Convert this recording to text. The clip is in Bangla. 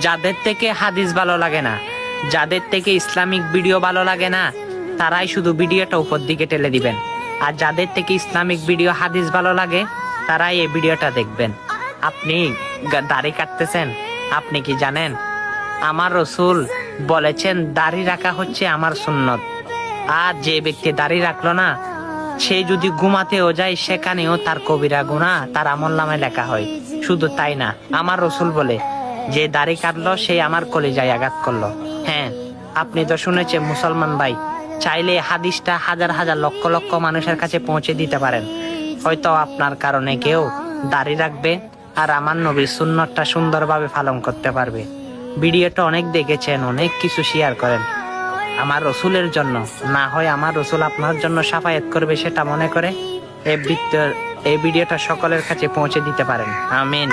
যাদের থেকে হাদিস ভালো লাগে না, যাদের থেকে ইসলামিক ভিডিও ভালো লাগে না, তারাই শুধু ভিডিওটা উপর দিকে ঠেলে দিবেন। আর যাদের থেকে ইসলামিক ভিডিও হাদিস ভালো লাগে, তারাই এই ভিডিওটা দেখবেন। আপনি দাড়ি কাটতেছেন, আপনি কি জানেন আমার রাসূল বলেছেন দাড়ি রাখা হচ্ছে আমার সুন্নত। আর যে ব্যক্তি দাড়ি রাখলো না, সে যদি ঘুমাতেও যায় সেখানেও তার কবিরা গুনাহ তার আমলনামায় লেখা হয়। শুধু তাই না, আমার রাসূল বলে যে দাড়ি কাটলো সে আমার কলিজায় আঘাত করলো। হ্যাঁ, আপনি তো শুনেছেন মুসলমান ভাই, চাইলে হাদিসটা হাজার হাজার লক্ষ লক্ষ মানুষের কাছে পৌঁছে দিতে পারেন। হয়তো আপনার কারণে কেউ দাড়ি রাখবে আর আমার নবীর সুন্নতটা সুন্দরভাবে পালন করতে পারবে। ভিডিওটা অনেক দেখেছেন, অনেক কিছু শেয়ার করেন আমার রসুলের জন্য, না হয় আমার রসুল আপনার জন্য শাফায়াত করবে সেটা মনে করে এই ভিডিওটা সকলের কাছে পৌঁছে দিতে পারেন। আমিন।